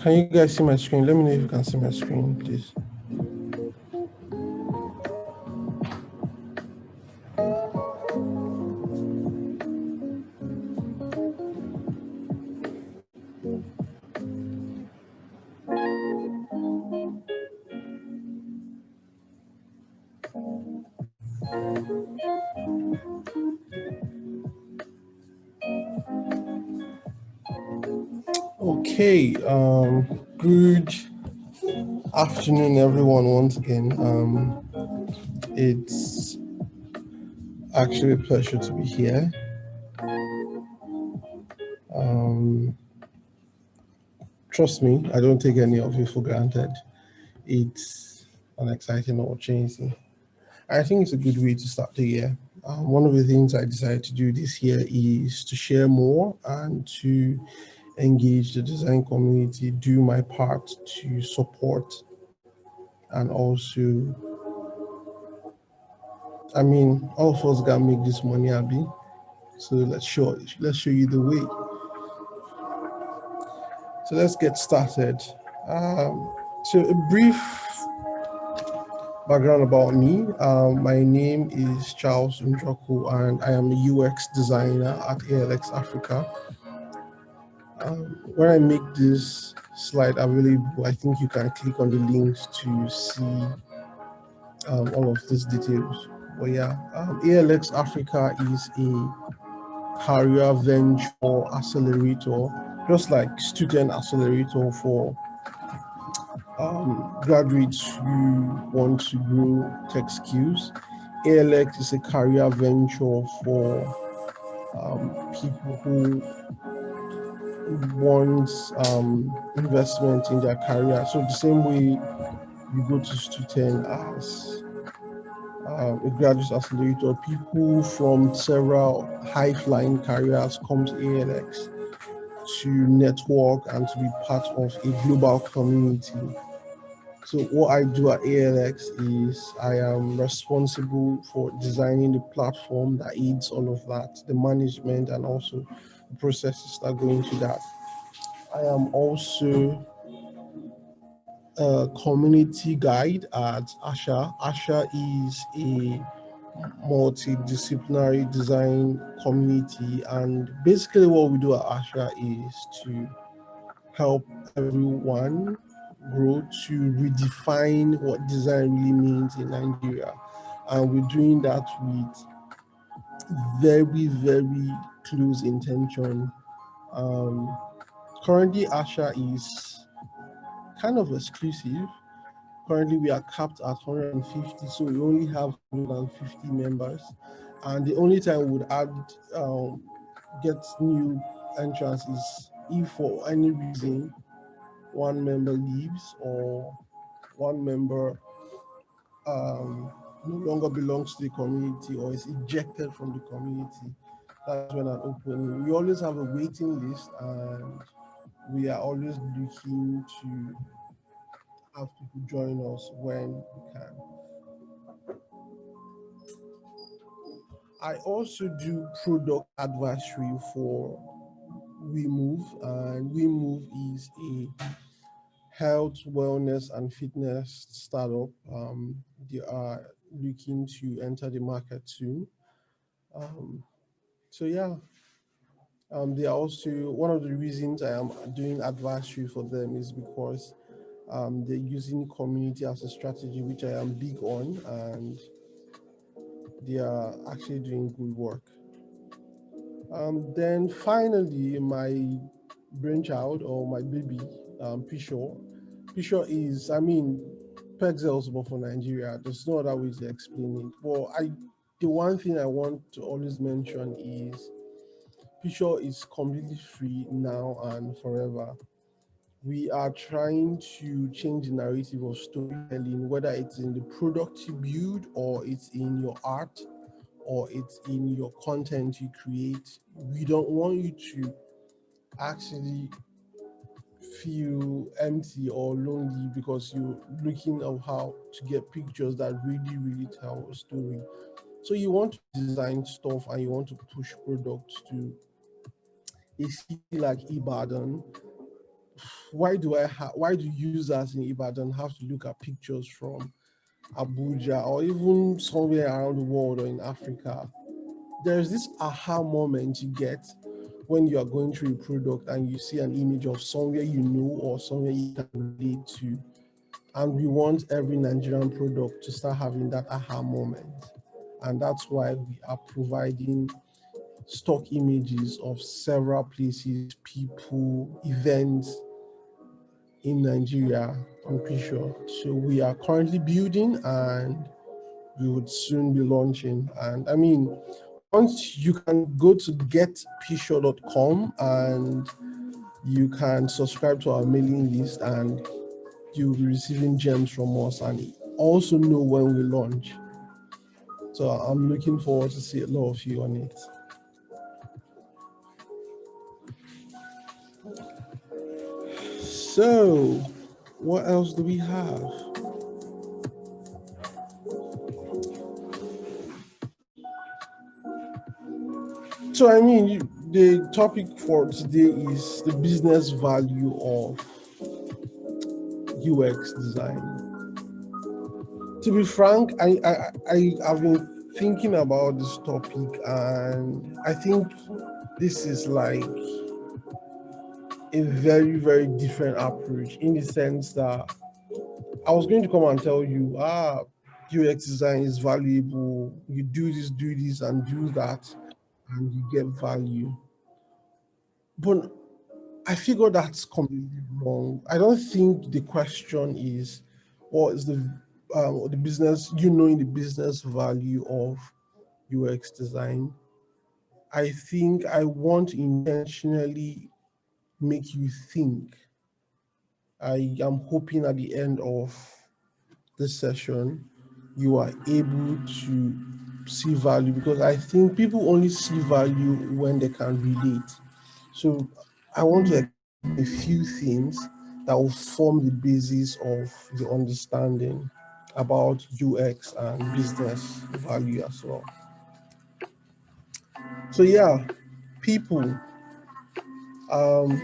Can you guys see my screen? Let me know if you can see my screen, please. Okay, good afternoon, everyone. Once again, it's actually a pleasure to be here. Trust me, I don't take any of it for granted. It's an exciting opportunity. I think it's a good way to start the year. One of the things I decided to do this year is to share more and to engage the design community, do my part to support, and also, I mean, all of us gotta make this money, Abby. So let's show you the way. So let's get started. So a brief background about me. My name is Charles Njoku, and I am a UX designer at ALX Africa. When I make this slide available, I think you can click on the links to see all of these details. But yeah, ALX Africa is a career venture accelerator, just like student accelerator for graduates who want to grow tech skills. ALX is a career venture for people who want investment in their career. So the same way you go to student as a graduate accelerator, people from several high-flying careers come to ALX to network and to be part of a global community. So what I do at ALX is I am responsible for designing the platform that aids all of that, the management and also the processes that go into that. I am also a community guide at Asha. Asha is a multidisciplinary design community, and basically what we do at Asha is to help everyone grow, to redefine what design really means in Nigeria. And we're doing that with very, very close intention. Currently, Asha is kind of exclusive. Currently, we are capped at 150, so we only have 150 members. And the only time we would add, get new entrants is if for any reason one member leaves or one member no longer belongs to the community or is ejected from the community. That's when an opening. We always have a waiting list, and we are always looking to have people join us when we can. I also do product advisory for We Move, and We Move is a health, wellness, and fitness startup. They are looking to enter the market soon. Um, so yeah, they are also one of the reasons I am doing advisory for them is because they're using community as a strategy, which I am big on, and they are actually doing good work. Then finally, my brainchild or my baby, Pisho. Pisho is, I mean, Pexels, but for Nigeria. There's no other way to explain it. Well, the one thing I want to always mention is Pisho is completely free now and forever. We are trying to change the narrative of storytelling, whether it's in the product you build or it's in your art or it's in your content you create. We don't want you to actually feel empty or lonely because you're looking at how to get pictures that really, really tell a story. So you want to design stuff and you want to push products to a city like Ibadan why do users in Ibadan have to look at pictures from Abuja or even somewhere around the world or in Africa? There's this aha moment you get when you are going through a product and you see an image of somewhere you know or somewhere you can relate to. And we want every Nigerian product to start having that aha moment. And that's why we are providing stock images of several places, people, events in Nigeria, I'm pretty sure. So we are currently building and we would soon be launching. And I mean, once you can go to getpsure.com and you can subscribe to our mailing list and you'll be receiving gems from us and also know when we launch. So I'm looking forward to see a lot of you on it. So, what else do we have? So, I mean, the topic for today is the business value of UX design. To be frank, I have been thinking about this topic, and I think this is like a very, very different approach in the sense that I was going to come and tell you, UX design is valuable. You do this, and do that, and you get value. But I figure that's completely wrong. I don't think the question is, what is the business, knowing the business value of UX design. I think I want to intentionally make you think. I am hoping at the end of this session, you are able to see value because I think people only see value when they can relate. So I want to explain a few things that will form the basis of the understanding about UX and business value as well. So yeah, people,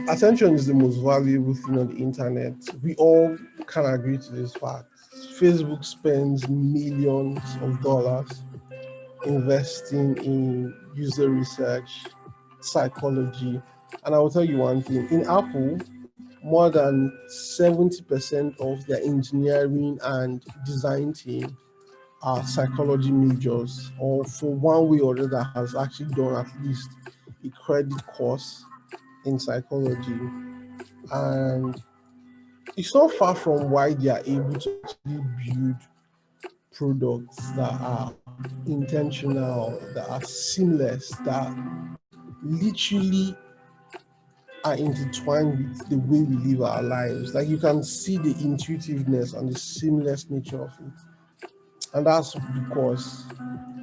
attention is the most valuable thing on the internet. We all can agree to this fact. Facebook spends millions of dollars investing in user research, psychology. And I will tell you one thing, in Apple, more than 70% of their engineering and design team are psychology majors, or for one way or another has actually done at least a credit course in psychology. And it's not far from why they are able to actually build products that are intentional, that are seamless, that literally are intertwined with the way we live our lives. Like you can see the intuitiveness and the seamless nature of it. And that's because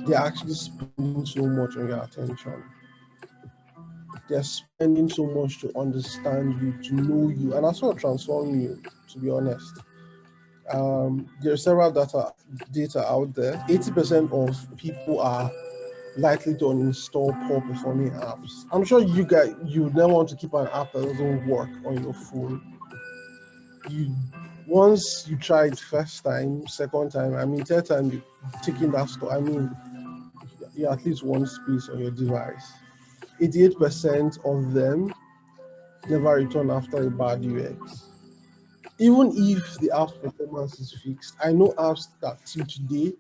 they're actually spending so much on your attention. They're spending so much to understand you, to know you, and also transform you, to be honest. There's several data out there. 80% of people are likely to uninstall poor performing apps. I'm sure you would never want to keep an app that doesn't work on your phone. You once you try it first time, second time, I mean third time you taking that store. I mean you at least one space on your device. 88% of them never return after a bad UX. Even if the app's performance is fixed, I know apps that till today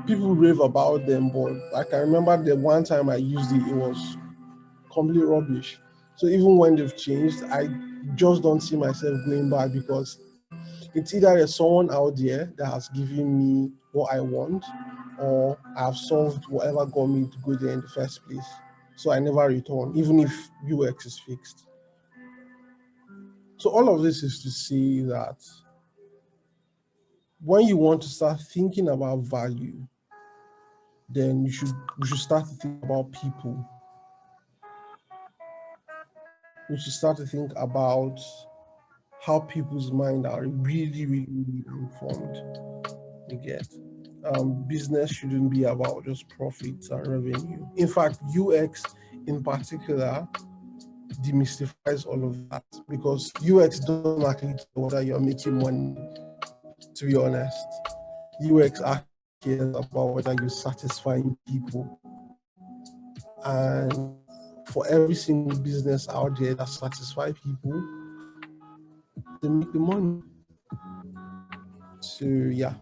people rave about them, but I can remember the one time I used it, it was complete rubbish. So even when they've changed, I just don't see myself going back because it's either there's someone out there that has given me what I want, or I've solved whatever got me to go there in the first place. So I never return, even if UX is fixed. So all of this is to say that when you want to start thinking about value, then we should start to think about people. We should start to think about how people's mind are really, really, really informed. You get business shouldn't be about just profits and revenue. In fact, UX in particular demystifies all of that, because UX doesn't actually care whether you're making money, to be honest. UX actually cares about whether you're satisfying people. And for every single business out there that satisfies people, they make the money. So yeah.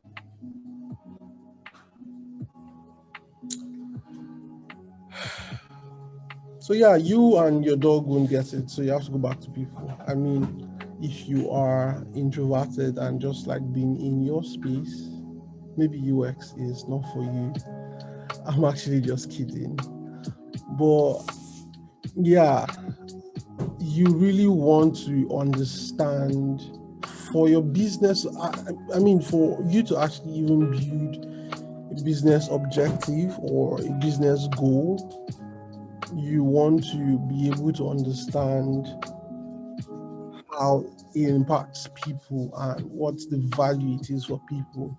So yeah, you and your dog won't get it. So you have to go back to people. I mean, if you are introverted and just like being in your space, maybe UX is not for you. I'm actually just kidding. But yeah, you really want to understand for your business. I mean, for you to actually even build a business objective or a business goal, you want to be able to understand how it impacts people and what the value it is for people.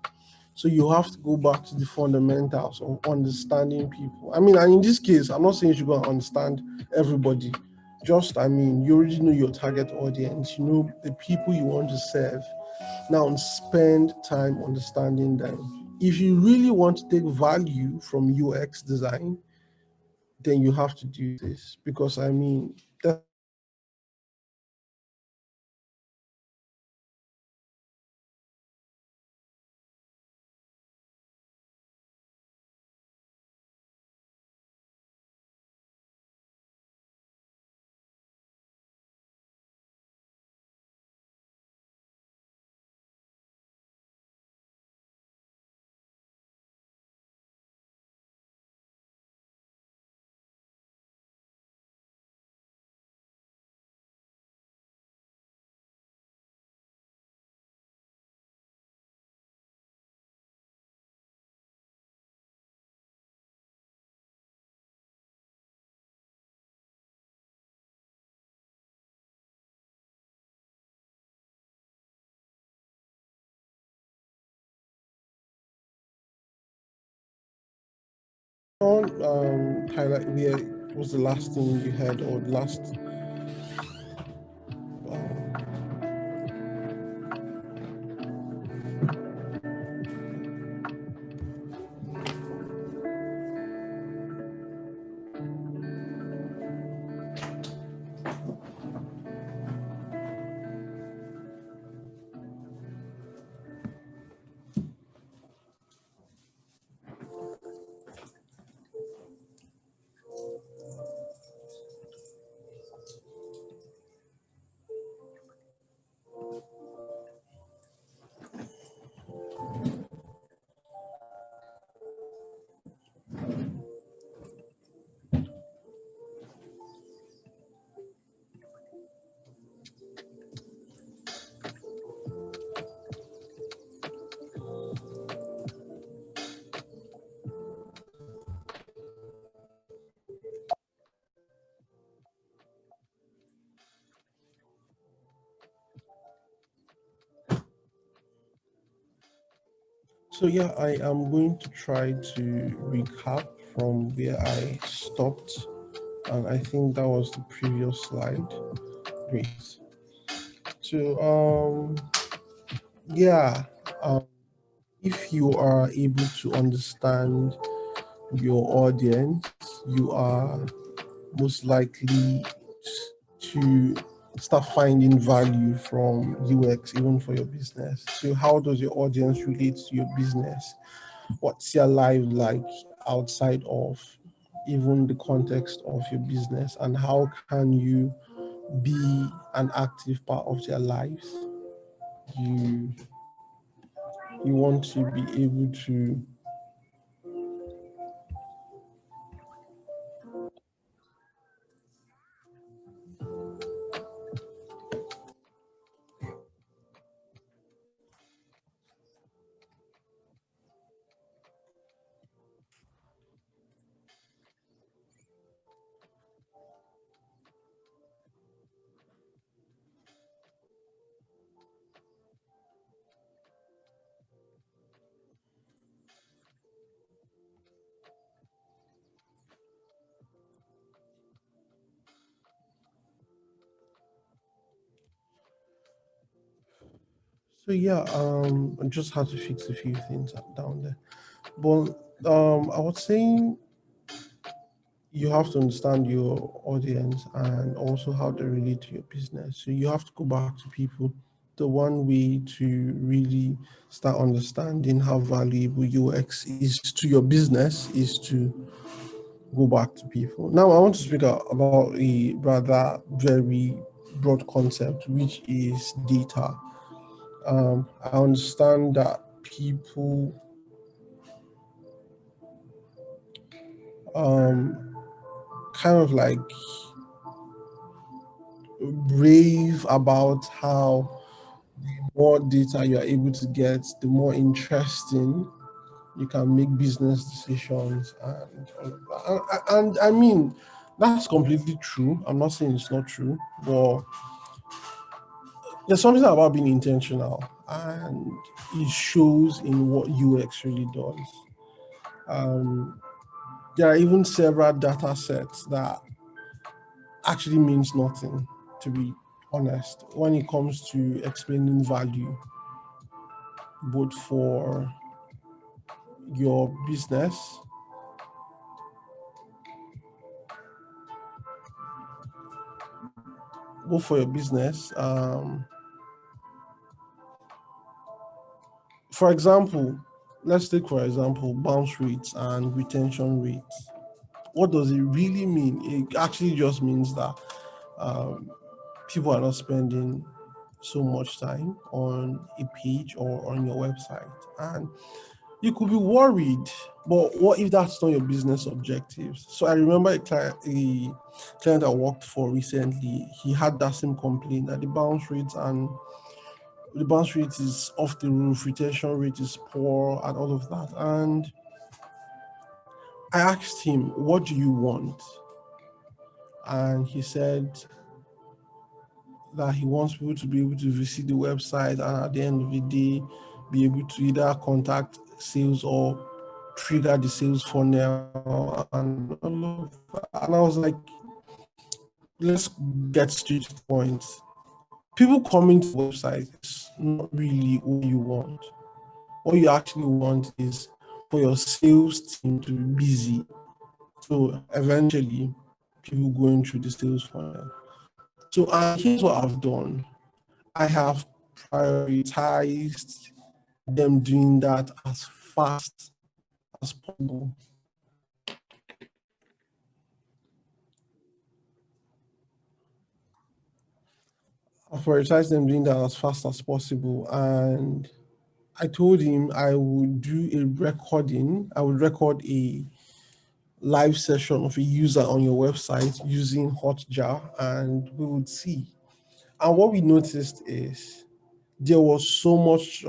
So you have to go back to the fundamentals of understanding people. I mean, and in this case, I'm not saying you should go and understand everybody. Just, I mean, you already know your target audience, you know the people you want to serve. Now spend time understanding them. If you really want to take value from UX design, then you have to do this, because I mean, that's highlight where was the last thing you had, or the last So yeah, I am going to try to recap from where I stopped, and I think that was the previous slide. Great. So yeah, um, if you are able to understand your audience, you are most likely to start finding value from UX even for your business. So how does your audience relate to your business? What's your life like outside of even the context of your business, and how can you be an active part of their lives? You you want to be able to. So yeah, I just had to fix a few things down there. But I was saying you have to understand your audience and also how they relate to your business. So you have to go back to people. The one way to really start understanding how valuable UX is to your business is to go back to people. Now I want to speak about a rather very broad concept, which is data. I understand that people um, kind of like rave about how more data you are able to get, the more interesting you can make business decisions and all of that. And I mean, that's completely true. I'm not saying it's not true, but there's something about being intentional, and it shows in what UX really does. Um, there are even several data sets that actually means nothing, to be honest, when it comes to explaining value, both for your business, both for your business. For example, let's take for example bounce rates and retention rates. What does it really mean? It actually just means that um, people are not spending so much time on a page or on your website, and you could be worried, but what if that's not your business objectives? So I remember a client I worked for recently, he had that same complaint that the bounce rate is off the roof, retention rate is poor, and all of that. And I asked him, what do you want? And he said that he wants people to be able to visit the website and at the end of the day be able to either contact sales or trigger the sales funnel and all of that. And I was like, let's get straight to the point. People coming to the website is not really what you want. What you actually want is for your sales team to be busy. So eventually, people going through the sales funnel. So, and here's what I've done. I have prioritized them doing that as fast as possible. I prioritized them doing that as fast as possible. And I told him I would do a recording. I would record a live session of a user on your website using Hotjar, and we would see. And what we noticed is there was so much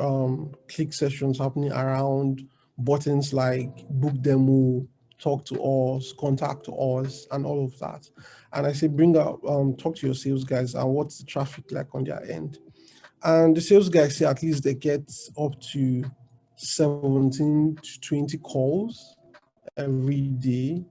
click sessions happening around buttons like book demo, talk to us, contact us, and all of that. And I said, bring out, talk to your sales guys and what's the traffic like on their end. And the sales guys say at least they get up to 17 to 20 calls every day.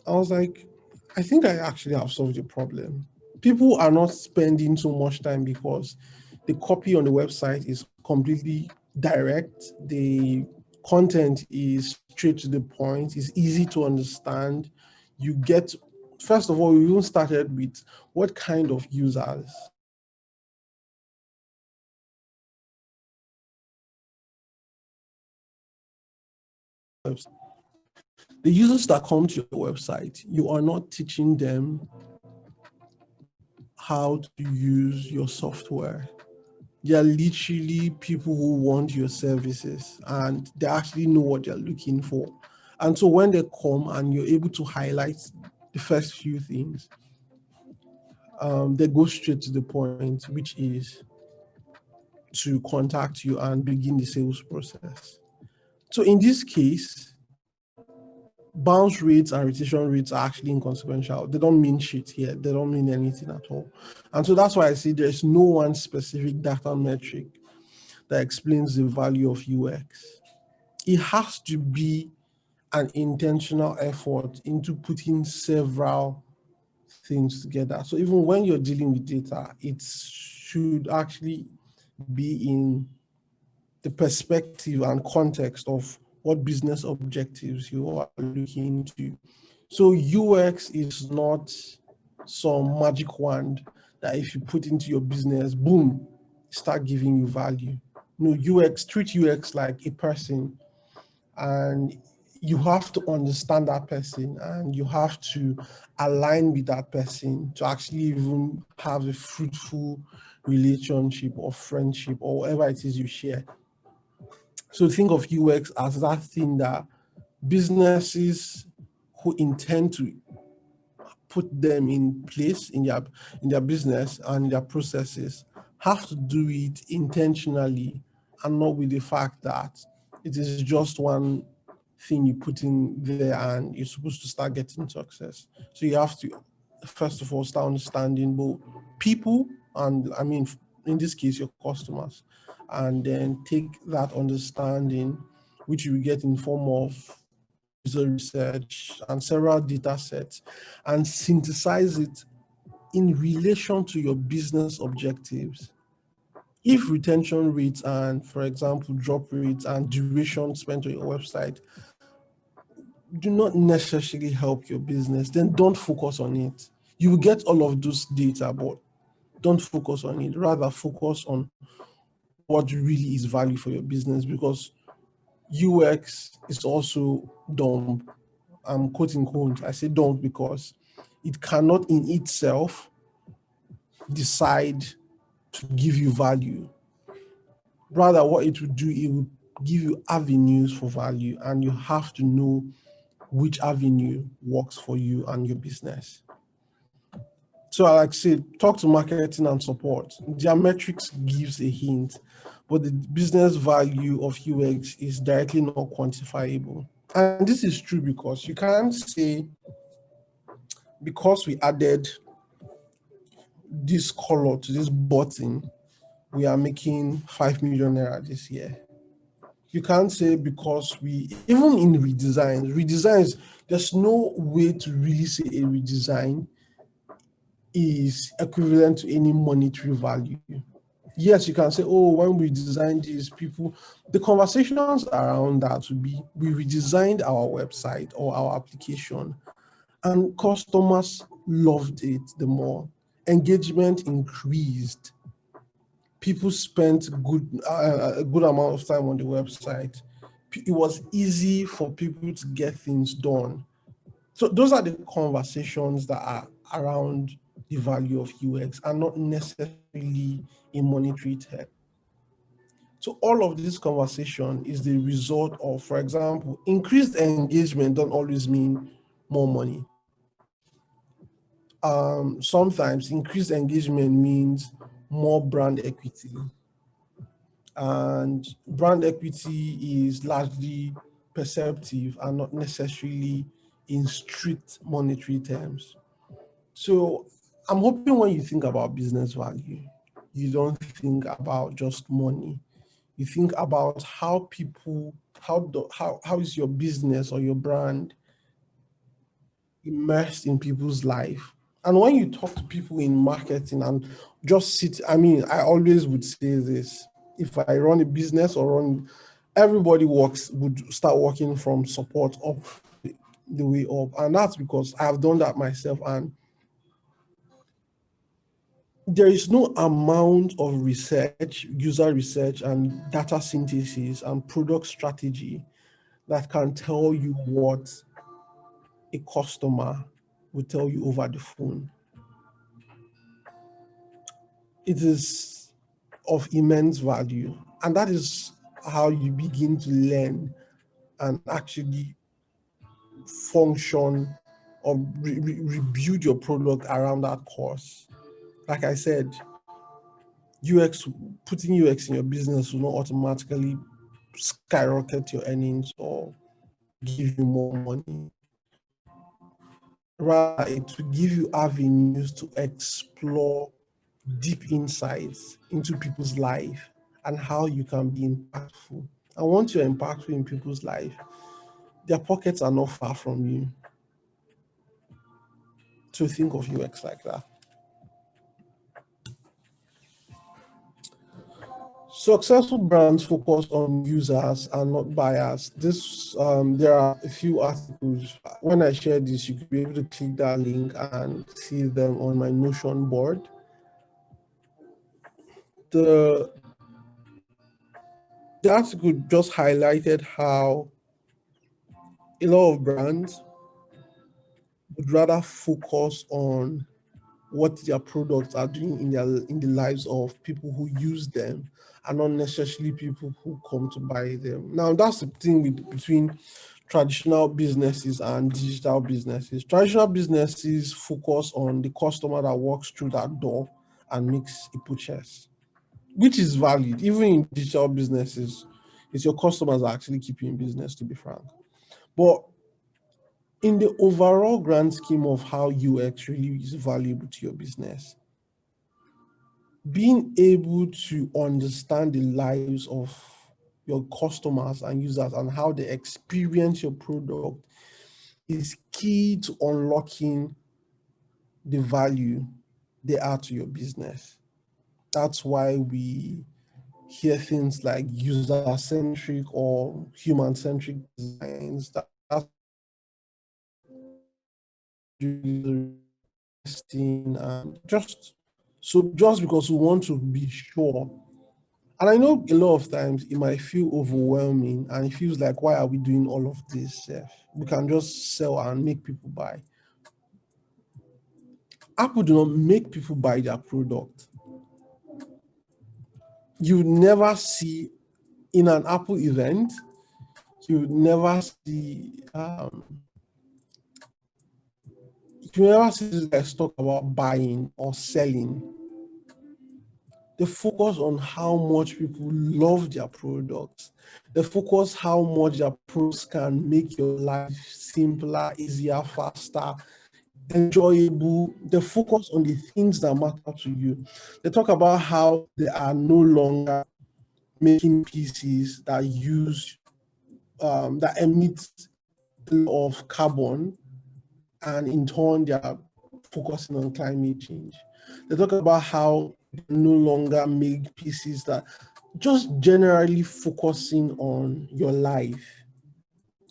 I was like, I think I actually have solved the problem. People are not spending so much time because the copy on the website is completely direct. The content is straight to the point. It's easy to understand. You get, first of all, we even started with what kind of users the users that come to your website, you are not teaching them how to use your software. They are literally people who want your services and they actually know what they're looking for. And so when they come and you're able to highlight the first few things, they go straight to the point, which is to contact you and begin the sales process. So in this case, bounce rates and retention rates are actually inconsequential. They don't mean shit here. They don't mean anything at all. And so that's why I say there's no one specific data metric that explains the value of UX. It has to be an intentional effort into putting several things together. So even when you're dealing with data, it should actually be in the perspective and context of what business objectives you are looking into. So UX is not some magic wand that if you put into your business, boom, start giving you value. No, treat UX like a person, and you have to understand that person and you have to align with that person to actually even have a fruitful relationship or friendship or whatever it is you share. So think of UX as that thing that businesses who intend to put them in place in their business and their processes have to do it intentionally and not with the fact that it is just one thing you put in there and you're supposed to start getting success. So you have to first of all start understanding both people and I mean in this case your customers, and then take that understanding which you get in form of user research and several data sets and synthesize it in relation to your business objectives. If retention rates and, for example, drop rates and duration spent on your website do not necessarily help your business, then don't focus on it. You will get all of those data, but don't focus on it. Rather, focus on what really is value for your business, because UX is also dumb. I'm quoting quote. I say don't because it cannot in itself decide to give you value. Rather, what it will do, it will give you avenues for value, and you have to know which avenue works for you and your business. So, like I said, talk to marketing and support. Their metrics gives a hint, but the business value of UX is directly not quantifiable. And this is true because you can't say because we added this color to this button, we are making 5 million naira this year. You can't say because we, even in redesigns, there's no way to really say a redesign is equivalent to any monetary value. Yes, you can say, oh, when we designed these people, the conversations around that would be we redesigned our website or our application and customers loved it the more. Engagement increased. People spent a good amount of time on the website. It was easy for people to get things done. So those are the conversations that are around the value of UX and not necessarily in monetary terms. So all of this conversation is the result of, for example, increased engagement don't always mean more money. Sometimes increased engagement means more brand equity. And brand equity is largely perceptive and not necessarily in strict monetary terms. So I'm hoping when you think about business value, you don't think about just money. You think about how people, how is your business or your brand immersed in people's life. And when you talk to people in marketing and just sit, I mean, I always would say this, if I run a business or run, everybody would start working from support up the way up. And that's because I've done that myself. And there is no amount of research, user research, and data synthesis and product strategy that can tell you what a customer will tell you over the phone. It is of immense value. And that is how you begin to learn and actually function or rebuild your product around that course. Like I said, UX, putting UX in your business will not automatically skyrocket your earnings or give you more money. Rather, it will give you avenues to explore deep insights into people's life and how you can be impactful. And once you're impactful in people's life, their pockets are not far from you. So think of UX like that. Successful brands focus on users and not buyers. This there are a few articles. When I share this, you could be able to click that link and see them on my Notion board. The the article just highlighted how a lot of brands would rather focus on what their products are doing in the lives of people who use them and not necessarily people who come to buy them. Now that's the thing between traditional businesses and digital businesses. Traditional businesses focus on the customer that walks through that door and makes a purchase, which is valid. Even in digital businesses, it's your customers that actually keep you in business, to be frank. But in the overall grand scheme of how UX really is valuable to your business, being able to understand the lives of your customers and users and how they experience your product is key to unlocking the value they add to your business. That's why we hear things like user centric or human centric designs. That's and just because we want to be sure. And I know a lot of times it might feel overwhelming and it feels like, why are we doing all of this? We can just sell and make people buy. Apple do not make people buy their product. You never see in an Apple event, you never see you never see these guys talk about buying or selling. They focus on how much people love their products. They focus how much their products can make your life simpler, easier, faster, enjoyable. They focus on the things that matter to you. They talk about how they are no longer making pieces that use that emit a lot of carbon, and in turn they are focusing on climate change. They talk about how they no longer make pieces that just generally focusing on your life,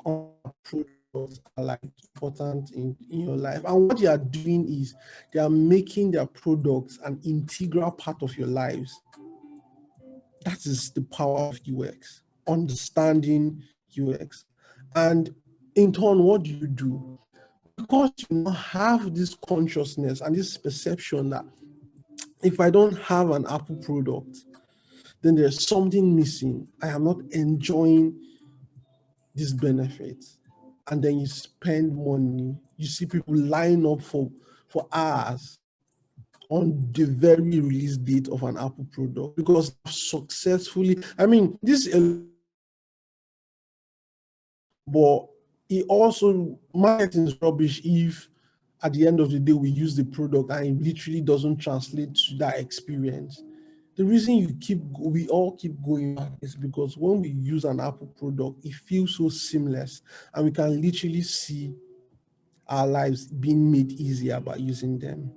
on products are like important in your life. And what they are doing is they are making their products an integral part of your lives. That is the power of UX, understanding UX. And in turn, what do you do? Because you have this consciousness and this perception that if I don't have an Apple product, then there's something missing. I am not enjoying these benefits. And then you spend money. You see people line up for hours on the very release date of an Apple product because successfully, I mean, this is but it also marketing is rubbish if at the end of the day we use the product and it literally doesn't translate to that experience. The reason we all keep going back is because when we use an Apple product, it feels so seamless and we can literally see our lives being made easier by using them.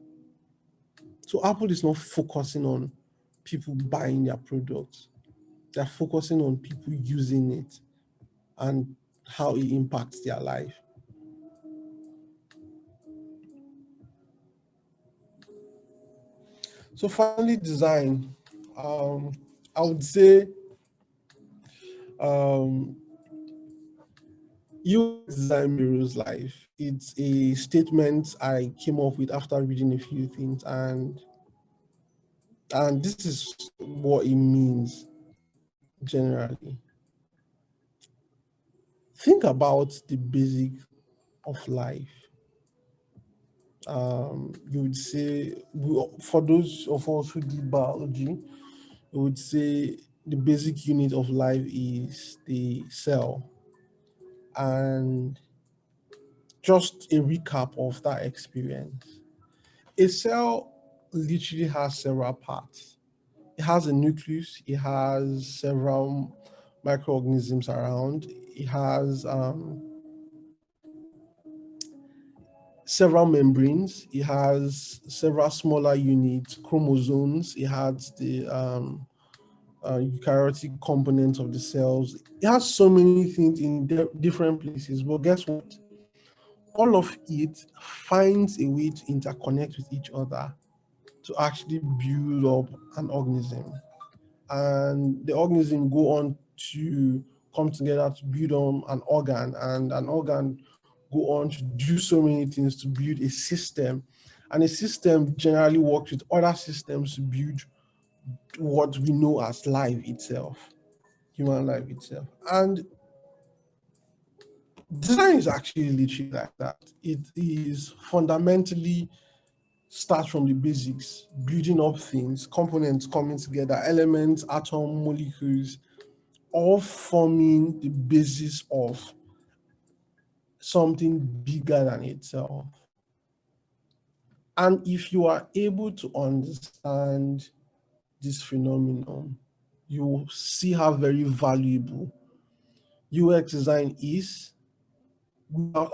So Apple is not focusing on people buying their products. They're focusing on people using it and how it impacts their life. So finally, design. Um, I would say um, UX design mirrors life. It's a statement I came up with after reading a few things, and this is what it means generally. Think about the basic of life. You would say, for those of us who did biology, we would say the basic unit of life is the cell. And just a recap of that experience. A cell literally has several parts. It has a nucleus, it has several microorganisms around, it has several membranes, it has several smaller units, chromosomes, it has the eukaryotic components of the cells. It has so many things in different places, but guess what? All of it finds a way to interconnect with each other to actually build up an organism. And the organism go on to come together to build on an organ, and an organ go on to do so many things to build a system. And a system generally works with other systems to build what we know as life itself, human life itself. And design is actually literally like that. It is fundamentally starts from the basics, building up things, components coming together, elements, atom, molecules, all forming the basis of something bigger than itself. And if you are able to understand this phenomenon, you will see how very valuable UX design is without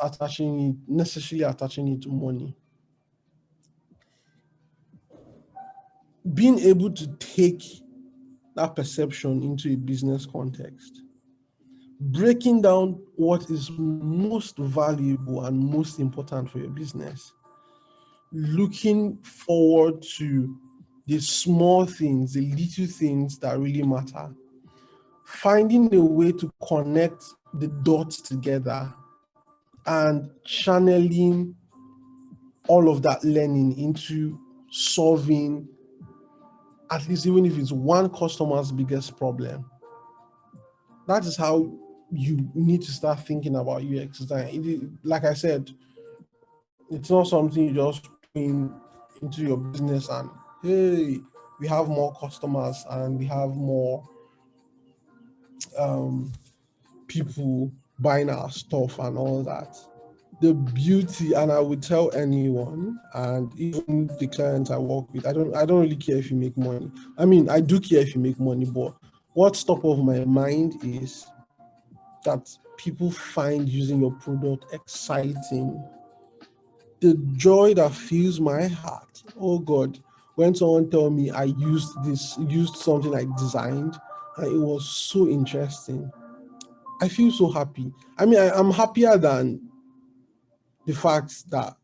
necessarily attaching it to money. Being able to take that perception into a business context, breaking down what is most valuable and most important for your business, looking forward to the small things, the little things that really matter, finding a way to connect the dots together and channeling all of that learning into solving, at least even if it's one customer's biggest problem. That is how you need to start thinking about UX design. Like I said, it's not something you just put into your business and, hey, we have more customers and we have more people buying our stuff and all that. The beauty, and I would tell anyone, and even the clients I work with, I don't really care if you make money. I mean, I do care if you make money, but what's top of my mind is that people find using your product exciting. The joy that fills my heart, oh God, when someone tell me I used something I designed and it was so interesting, I feel so happy. I mean, I'm happier than the fact that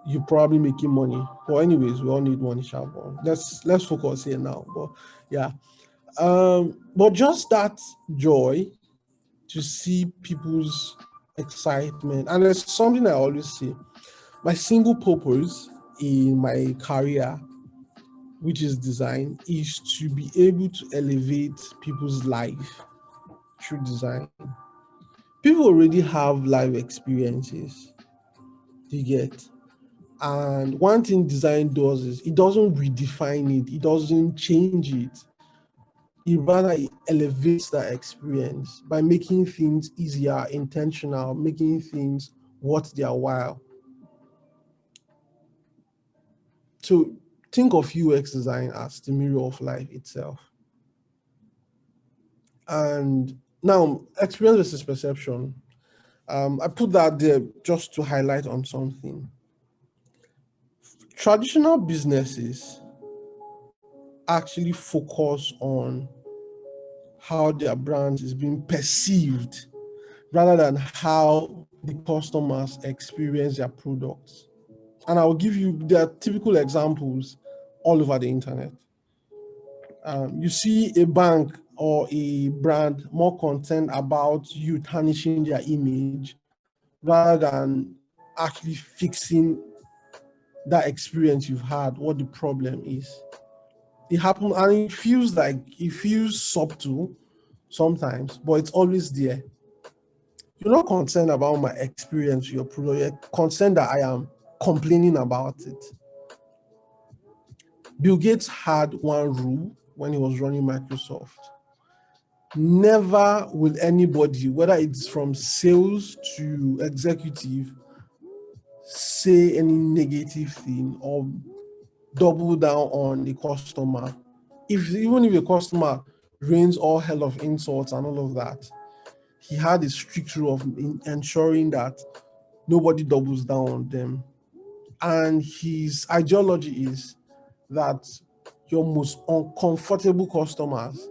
you're probably making money. But anyways, we all need money, shall we? Let's focus here now. But yeah, but just that joy to see people's excitement, and it's something I always say. My single purpose in my career, which is design, is to be able to elevate people's life through design. People already have life experiences, you get. And one thing design does is it doesn't redefine it, it doesn't change it. It rather it elevates that experience by making things easier, intentional, making things worth their while. So think of UX design as the mirror of life itself. And now, experience versus perception. I put that there just to highlight on something. Traditional businesses actually focus on how their brand is being perceived rather than how the customers experience their products. And I'll give you their typical examples all over the internet. You see a bank or a brand more concerned about you tarnishing their image rather than actually fixing that experience you've had, what the problem is. It happens and it feels subtle sometimes, but it's always there. You're not concerned about my experience with your product, you're concerned that I am complaining about it. Bill Gates had one rule when he was running Microsoft. Never will anybody, whether it's from sales to executive, say any negative thing or double down on the customer. Even if the customer rains all hell of insults and all of that, he had a strict rule of ensuring that nobody doubles down on them. And his ideology is that your most uncomfortable customers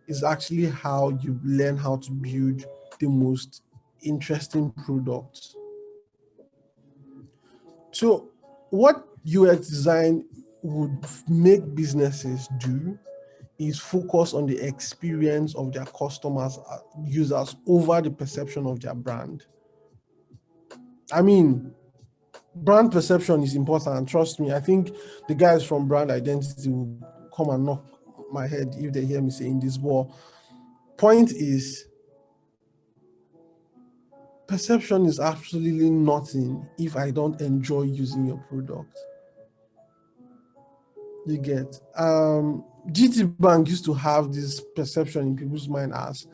is actually how you learn how to build the most interesting products. So, what UX design would make businesses do is focus on the experience of their customers, users, over the perception of their brand. I mean, brand perception is important. Trust me. I think the guys from brand identity will come and knock my head if they hear me saying this. But point is, perception is absolutely nothing if I don't enjoy using your product. You get GT Bank used to have this perception in people's mind as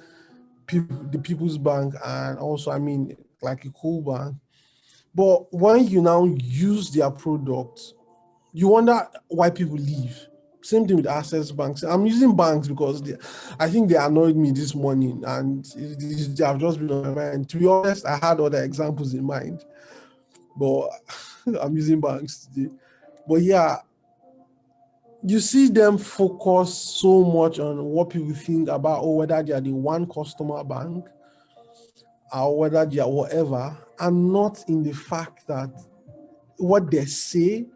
the people's bank, and also, I mean, like a cool bank. But when you now use their product, you wonder why people leave. Same thing with Access Banks. I'm using banks because I think they annoyed me this morning, and they have just been on my mind. To be honest, I had other examples in mind, but I'm using banks today. But yeah, you see them focus so much on what people think about, or whether they are the one customer bank or whether they are whatever, and not in the fact that what they say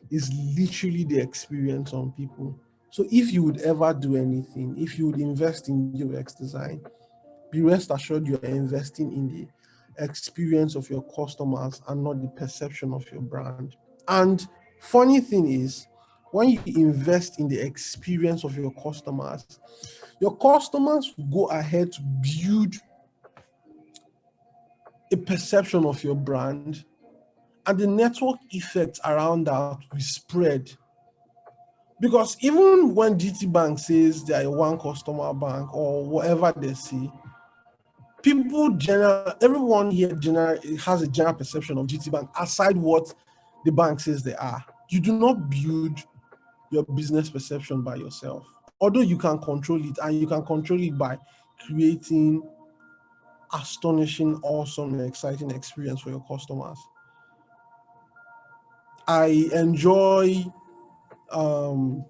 is literally the experience on people. So if you would ever do anything, if you would invest in UX design, be rest assured you're investing in the experience of your customers and not the perception of your brand. And funny thing is, when you invest in the experience of your customers will go ahead to build a perception of your brand, and the network effect around that will spread. Because even when GT Bank says they are a one customer bank or whatever they say, everyone here has a general perception of GT Bank aside what the bank says they are. You do not build your business perception by yourself. Although you can control it, and you can control it by creating astonishing, awesome, and exciting experience for your customers. I enjoy, um,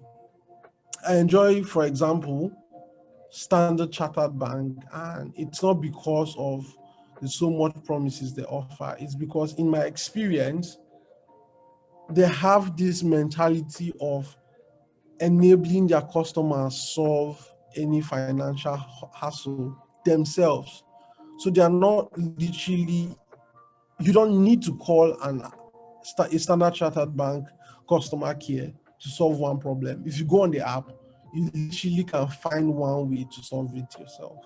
for example, Standard Chartered Bank, and it's not because of the so much promises they offer. It's because, in my experience, they have this mentality of enabling their customers solve any financial hassle themselves. So they are not literally, you don't need to call a Standard Chartered Bank customer care to solve one problem. If you go on the app, you literally can find one way to solve it yourself.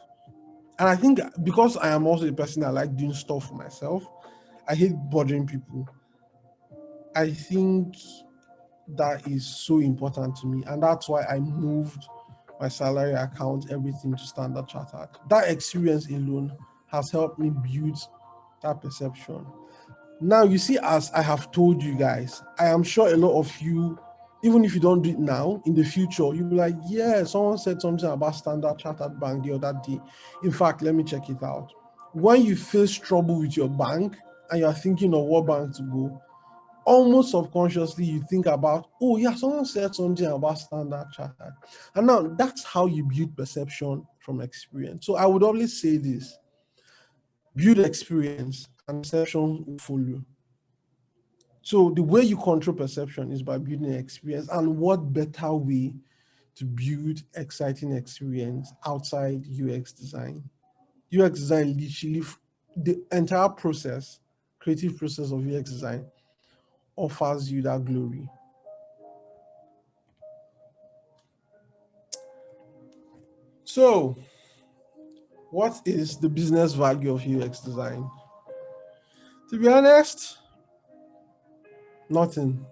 And I think because I am also a person that like doing stuff for myself, I hate bothering people. I think that is so important to me, and that's why I moved my salary account, everything, to Standard Chartered. That experience alone has helped me build that perception. Now, you see, as I have told you guys, I am sure a lot of you, even if you don't do it now, in the future, you'll be like, yeah, someone said something about Standard Chartered Bank the other day. In fact, let me check it out. When you face trouble with your bank and you're thinking of what bank to go, almost subconsciously you think about, oh yeah, someone said something about Standard Chartered. And now that's how you build perception from experience. So I would always say this: build experience and perception will follow. So the way you control perception is by building experience. And what better way to build exciting experience outside UX design? UX design literally, the entire process, creative process of UX design offers you that glory. So what is the business value of UX design? To be honest, nothing.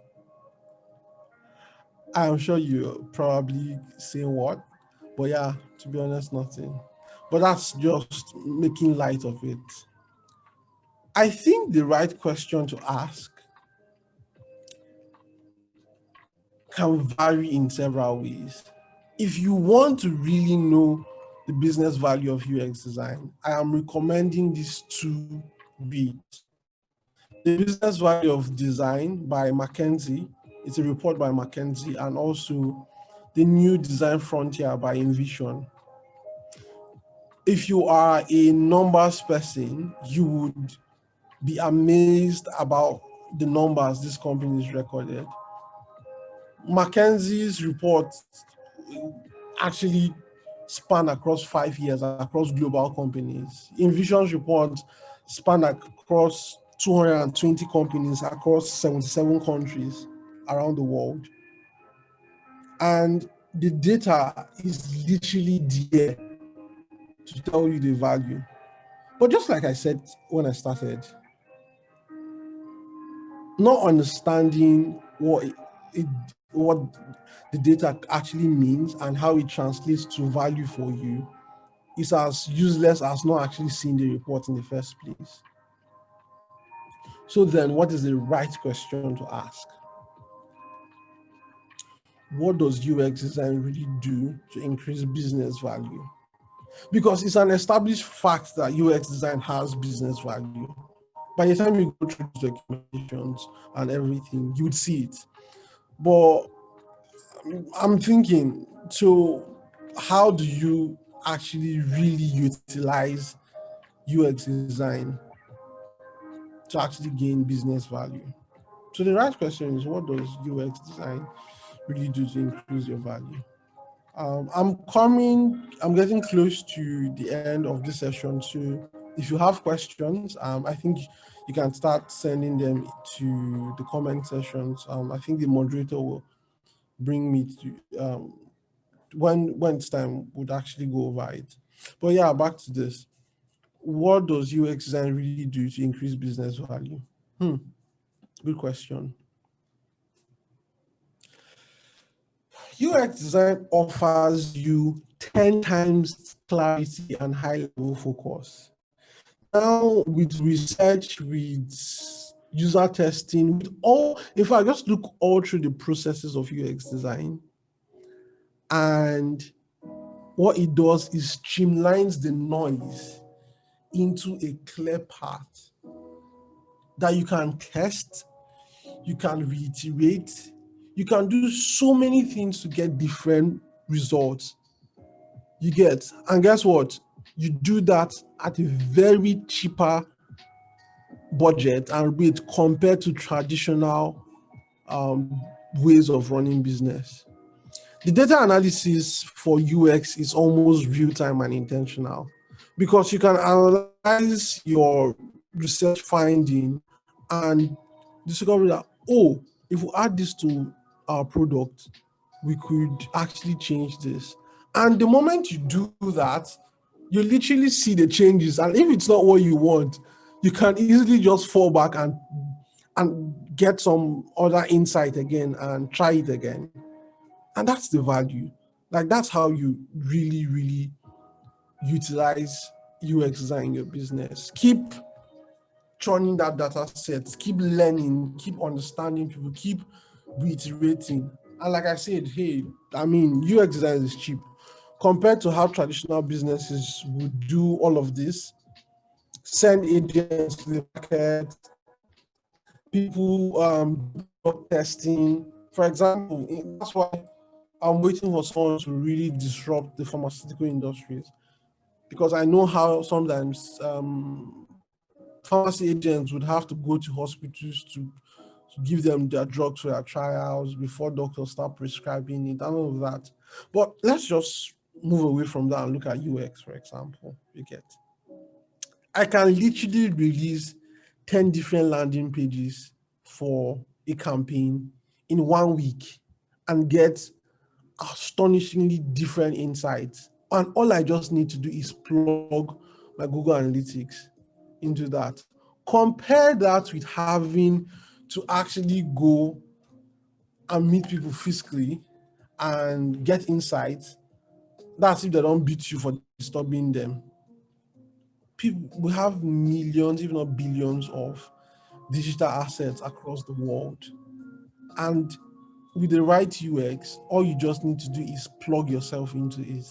I'm sure you're probably saying what, but yeah, to be honest, nothing. But that's just making light of it. I think the right question to ask can vary in several ways. If you want to really know the business value of UX design, I am recommending these two bits. The Business Value of Design by McKinsey, It's a report by McKinsey, and also the New Design Frontier by Envision. If you are a numbers person, you would be amazed about the numbers this company is recorded. McKinsey's report actually span across 5 years across global companies. Envision's report span across 220 companies across 77 countries around the world. And the data is literally there to tell you the value. But just like I said when I started, not understanding what the data actually means and how it translates to value for you is as useless as not actually seeing the report in the first place. So then, what is the right question to ask? What does UX design really do to increase business value? Because it's an established fact that UX design has business value. By the time you go through the documentations and everything, you would see it. But I'm thinking, so how do you actually really utilize UX design to actually gain business value? So the right question is, what does UX design really do to increase your value? I'm getting close to the end of this session. So if you have questions, I think you can start sending them to the comment sections. I think the moderator will bring me to when it's time would actually go over it. But yeah, back to this. What does UX design really do to increase business value? Good question. UX design offers you 10 times clarity and high level focus. Now, with research, with user testing, with all, if I just look all through the processes of UX design, and what it does is streamlines the noise into a clear path that you can test, you can reiterate, you can do so many things to get different results. You get, and guess what? You do that at a very cheaper budget and rate compared to traditional ways of running business. The data analysis for UX is almost real time and intentional because you can analyze your research finding and discover that, oh, if we add this to our product, we could actually change this. And the moment you do that, you literally see the changes. And if it's not what you want, you can easily just fall back and get some other insight again and try it again. And that's the value. Like that's how you really, really utilize UX design in your business. Keep churning that data set, keep learning, keep understanding people, keep reiterating. And like I said, hey, I mean, UX design is cheap compared to how traditional businesses would do all of this. Send agents to the market, people testing. For example, that's why I'm waiting for someone to really disrupt the pharmaceutical industries because I know how sometimes pharmacy agents would have to go to hospitals to give them their drugs for their trials before doctors start prescribing it and all of that. But let's just move away from that and look at UX, for example. You get, I can literally release 10 different landing pages for a campaign in 1 week and get astonishingly different insights. And all I just need to do is plug my Google Analytics into that. Compare that with having to actually go and meet people physically and get insights. That's if they don't beat you for disturbing them. People, we have millions, if not billions, of digital assets across the world. And with the right UX, all you just need to do is plug yourself into it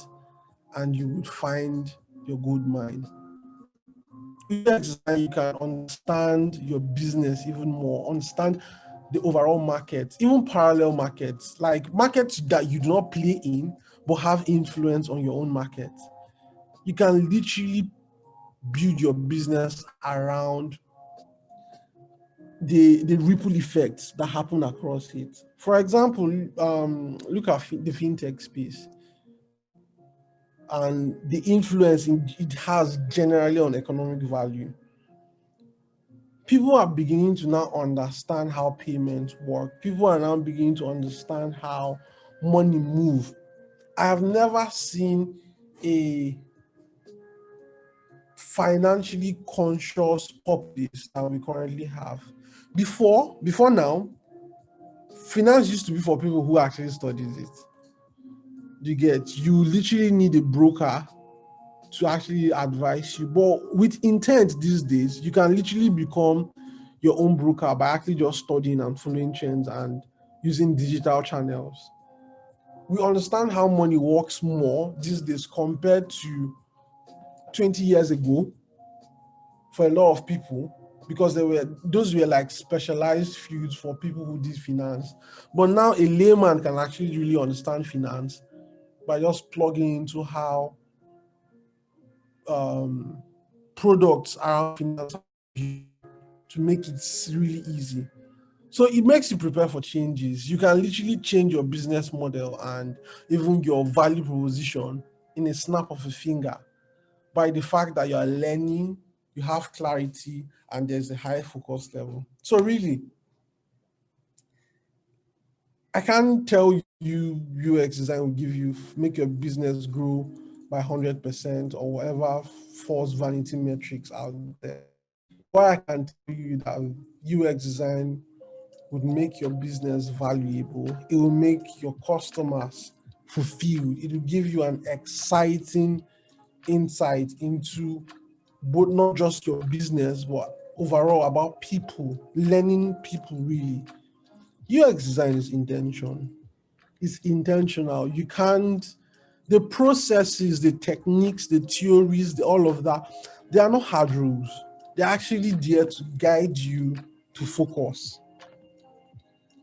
and you would find your gold mine. With UX design, you can understand your business even more, understand the overall market, even parallel markets, like markets that you do not play in but have influence on your own market. You can literally build your business around the ripple effects that happen across it. For example, look at the fintech space and the influence it has generally on economic value. People are beginning to now understand how payments work. People are now beginning to understand how money move. I have never seen a financially conscious populace that we currently have. Before now, finance used to be for people who actually studied it. You literally need a broker to actually advise you. But with intent these days, you can literally become your own broker by actually just studying and following trends and using digital channels. We understand how money works more these days compared to 20 years ago for a lot of people, because those were like specialized fields for people who did finance. But now a layman can actually really understand finance by just plugging into how um, products around finance to make it really easy. So it makes you prepare for changes. You can literally change your business model and even your value proposition in a snap of a finger by the fact that you are learning, you have clarity, and there's a high focus level. So really, I can't tell you UX design will make your business grow by 100% or whatever false vanity metrics out there. What I can tell you that UX design would make your business valuable. It will make your customers fulfilled. It will give you an exciting insight into both not just your business, but overall about people, learning people really. UX design is intention. It's intentional. You can't, the processes, the techniques, the theories, all of that, they are not hard rules. They're actually there to guide you to focus,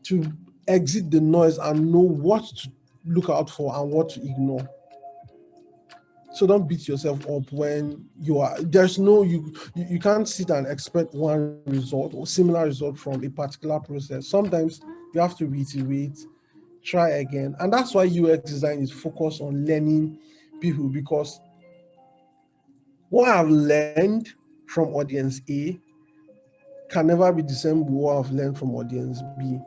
to exit the noise and know what to look out for and what to ignore. So don't beat yourself up when there's no, you can't sit and expect one result or similar result from a particular process. Sometimes you have to reiterate, try again. And that's why UX design is focused on learning people, because what I've learned from audience A can never be the same with what I've learned from audience B.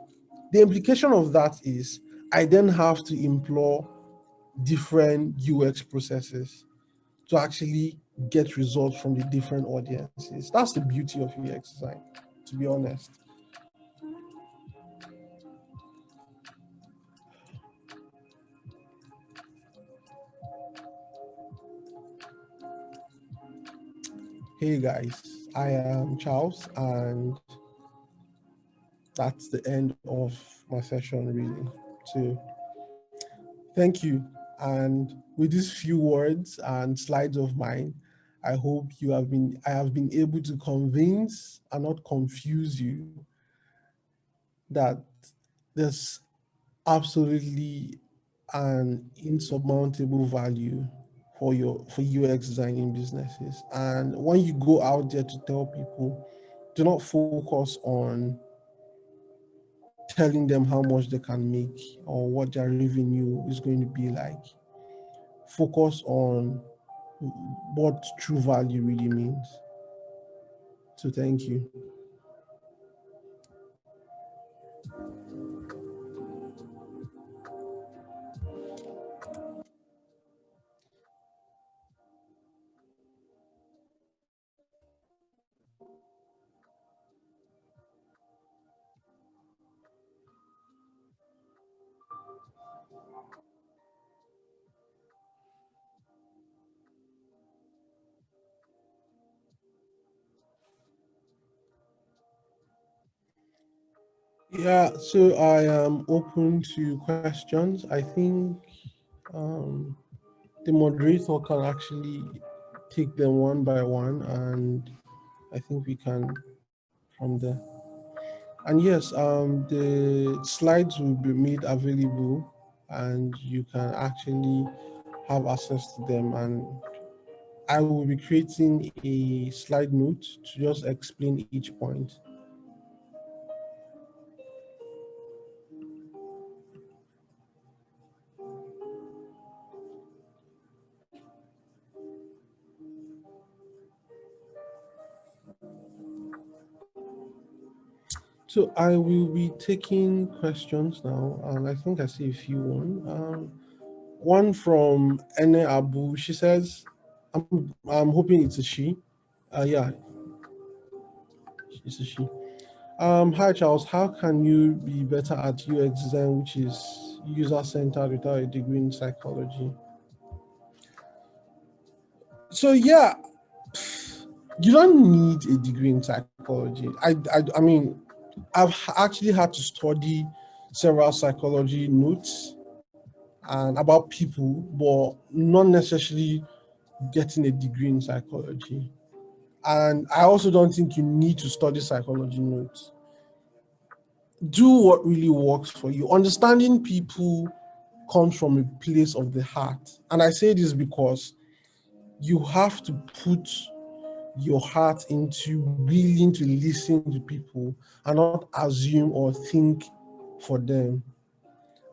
The implication of that is I then have to employ different UX processes to actually get results from the different audiences. That's the beauty of UX design, to be honest. Hey guys, I am Charles, and that's the end of my session, really. So thank you. And with these few words and slides of mine, I hope I have been able to convince and not confuse you that there's absolutely an insurmountable value for UX design in businesses. And when you go out there to tell people, do not focus on telling them how much they can make or what their revenue is going to be like. Focus on what true value really means. So thank you. Yeah, so I am open to questions. I think um, the moderator can actually take them one by one, and I think we can from there. And yes, the slides will be made available, and you can actually have access to them. And I will be creating a slide note to just explain each point. So I will be taking questions now, and I think I see a few one from Ene Abu. She says, I'm hoping it's a she. Yeah, it's a she. Hi Charles, how can you be better at UX design, which is user centered, without a degree in psychology? So yeah, you don't need a degree in psychology. I mean, actually had to study several psychology notes and about people, but not necessarily getting a degree in psychology. And I also don't think you need to study psychology notes. Do what really works for you. Understanding people comes from a place of the heart. And I say this because you have to put your heart into willing to listen to people and not assume or think for them.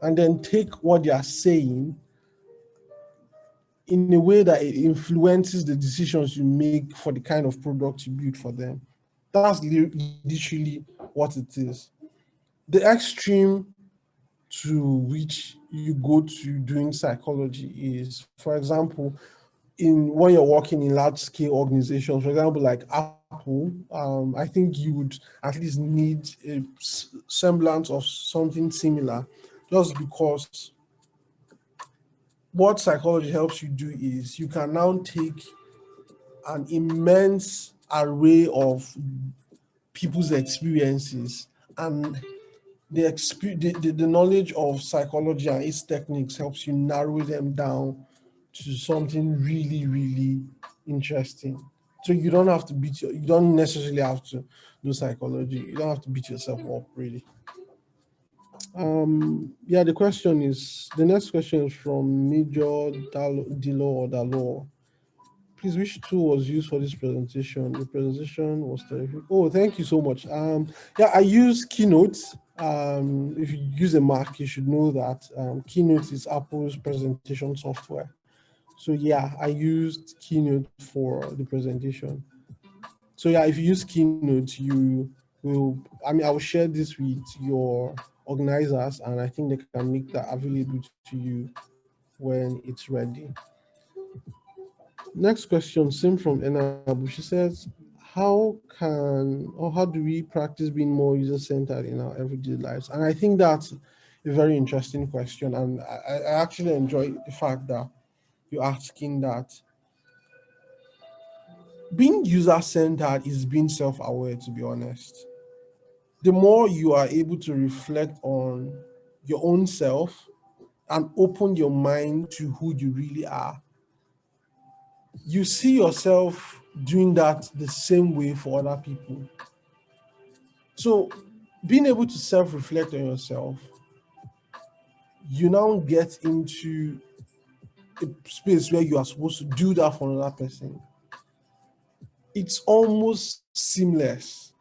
And then take what they are saying in a way that it influences the decisions you make for the kind of product you build for them. That's literally what it is. The extreme to which you go to doing psychology is, for example, in when you're working in large scale organizations, for example, like Apple, I think you would at least need a semblance of something similar, just because what psychology helps you do is you can now take an immense array of people's experiences, and the knowledge of psychology and its techniques helps you narrow them down to something really, really interesting. So you don't have to you don't necessarily have to do psychology. You don't have to beat yourself up, really. Yeah, the next question is from Major Dilo or Dalo. Please, which tool was used for this presentation? The presentation was terrific. Oh, thank you so much. Yeah, I use Keynote. If you use a Mac, you should know that Keynote is Apple's presentation software. So yeah, I used Keynote for the presentation. So yeah, if you use Keynote, you will. I mean, I will share this with your organizers, and I think they can make that available to you when it's ready. Next question, same from Enabu. She says, how do we practice being more user centered in our everyday lives? And I think that's a very interesting question. And I actually enjoy the fact that you're asking that. Being user centered is being self aware, to be honest. The more you are able to reflect on your own self and open your mind to who you really are, you see yourself doing that the same way for other people. So, being able to self reflect on yourself, you now get into a space where you are supposed to do that for another person. It's almost seamless.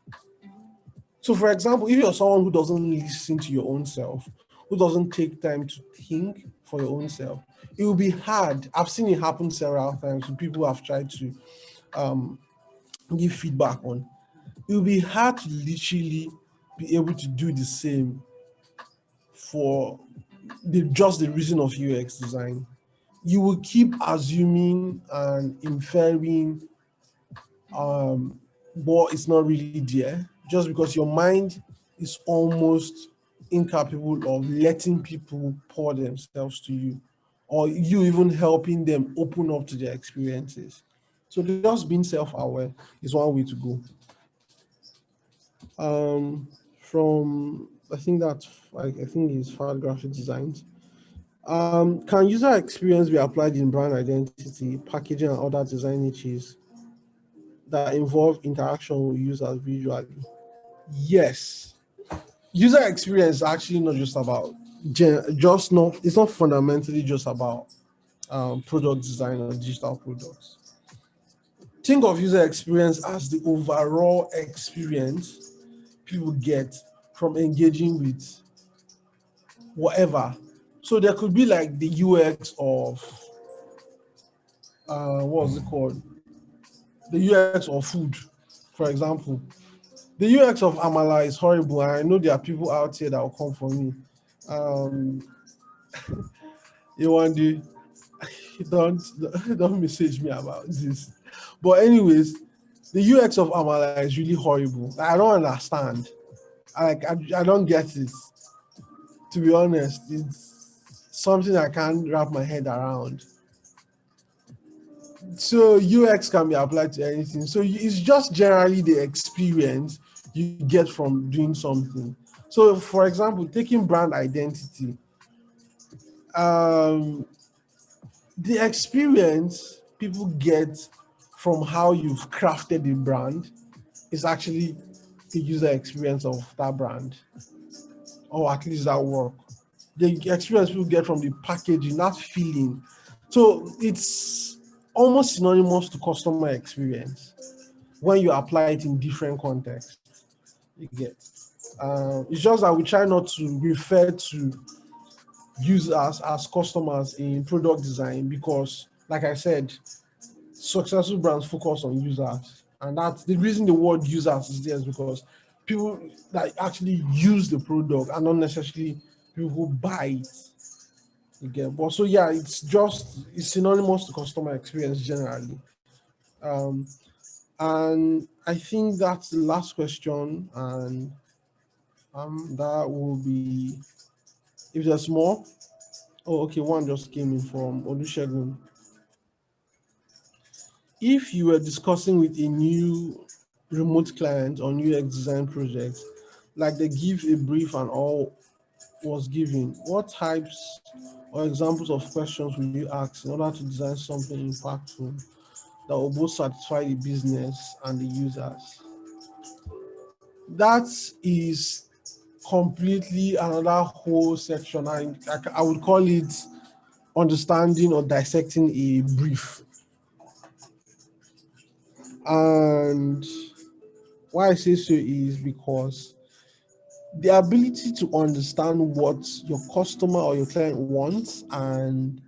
So, for example, if you're someone who doesn't listen to your own self, who doesn't take time to think for your own self, it will be hard. I've seen it happen several times when people have tried to um, give feedback on. It will be hard to literally be able to do the same for just the reason of UX design. You will keep assuming and inferring but it's not really there, just because your mind is almost incapable of letting people pour themselves to you, or you even helping them open up to their experiences. So just being self-aware is one way to go. From I think that's I think it's Fad Graphic Designs. Can user experience be applied in brand identity, packaging, and other design niches that involve interaction with users visually? Yes. user experience is actually not just about just not it's not fundamentally just about product design or digital products. Think of user experience as the overall experience people get from engaging with whatever. So there could be like the UX of what was it called? The UX of food, for example. The UX of Amala is horrible, and I know there are people out here that will come for me. Um, you want to don't don't message me about this. But anyways, the UX of Amala is really horrible. I don't understand. I don't get it. To be honest, it's something I can't wrap my head around. So UX can be applied to anything. So it's just generally the experience you get from doing something. So for example, taking brand identity, um, the experience people get from how you've crafted a brand is actually the user experience of that brand, or at least that work. The experience people get from the packaging, that feeling. So it's almost synonymous to customer experience when you apply it in different contexts. You get. It's just that we try not to refer to users as customers in product design because, like I said, successful brands focus on users, and that's the reason the word users is there is because people that actually use the product and not necessarily people who buy it. You get, but so yeah, it's synonymous to customer experience generally. Um, and I think that's the last question, and that will be if there's more. Oh, okay, one just came in from Olusegun. If you were discussing with a new remote client on UX design project, like they give a brief and all was given, what types or examples of questions will you ask in order to design something impactful that will both satisfy the business and the users? That is completely another whole section. I would call it understanding or dissecting a brief. And why I say so is because the ability to understand what your customer or your client wants and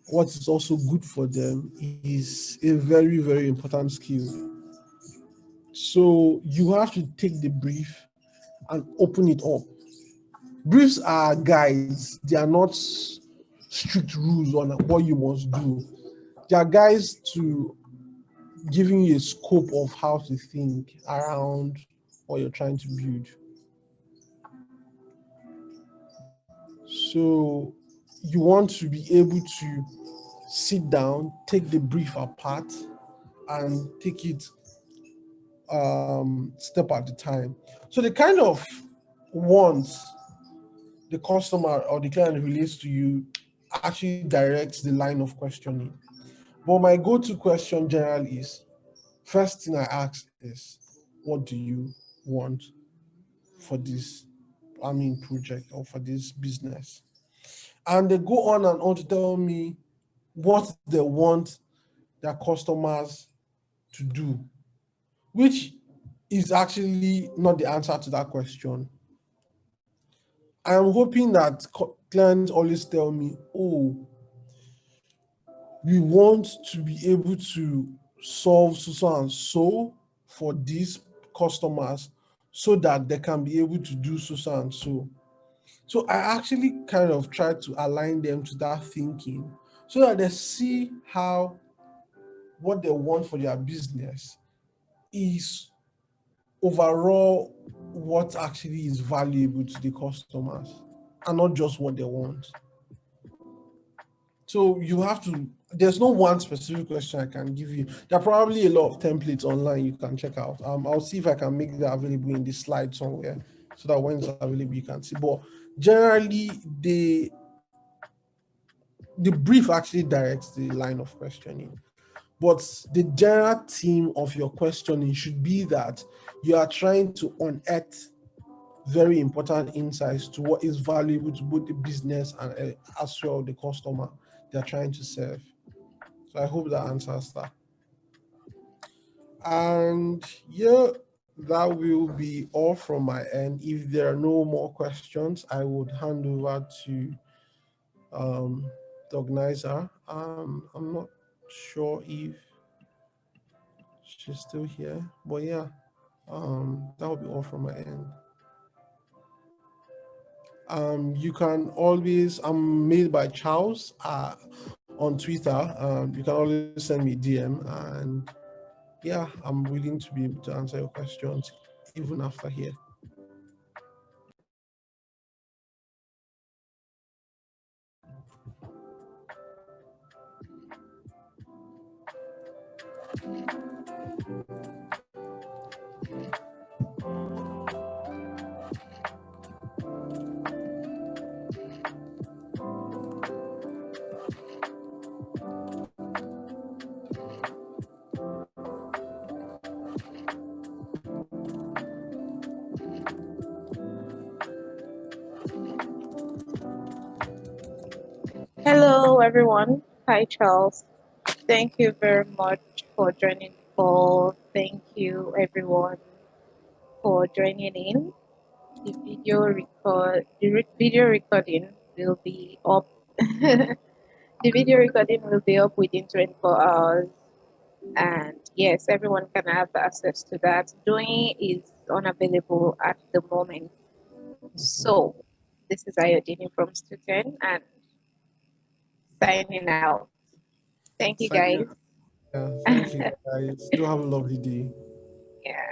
what is also good for them is a very, very important skill. So you have to take the brief and open it up. Briefs are guides, they are not strict rules on what you must do. They are guides to giving you a scope of how to think around what you're trying to build. So you want to be able to sit down, take the brief apart, and take it step at a time. So the kind of wants the customer or the client relates to you actually directs the line of questioning. But my go-to question generally is first thing I ask is, what do you want for this, project or for this business? And they go on and on to tell me what they want their customers to do, which is actually not the answer to that question. I am hoping that clients always tell me, oh, we want to be able to solve so and so for these customers so that they can be able to do so and so. So I actually kind of try to align them to that thinking so that they see how what they want for their business is overall what actually is valuable to the customers and not just what they want. So you have to, there's no one specific question I can give you. There are probably a lot of templates online you can check out. I'll see if I can make that available in this slide somewhere so that when it's available you can see. But generally, the brief actually directs the line of questioning. But the general theme of your questioning should be that you are trying to unearth very important insights to what is valuable to both the business and as well the customer they're trying to serve. So I hope that answers that. And yeah, that will be all from my end. If there are no more questions, I would hand over to um, the organizer. I'm not sure if she's still here, but yeah, that will be all from my end. You can always, I'm made by Charles on Twitter. You can always send me DM, and yeah, I'm willing to be able to answer your questions even after here. Hello, everyone. Hi, Charles. Thank you very much for joining the call. Thank you, everyone, for joining in. The video recording will be up. The video recording will be up within 24 hours. And yes, everyone can have access to that. Doing is unavailable at the moment. So, this is Ayodini from Student and signing out. Thank you, Signing guys. out. Yeah, thank you guys. Do have a lovely day. Yeah.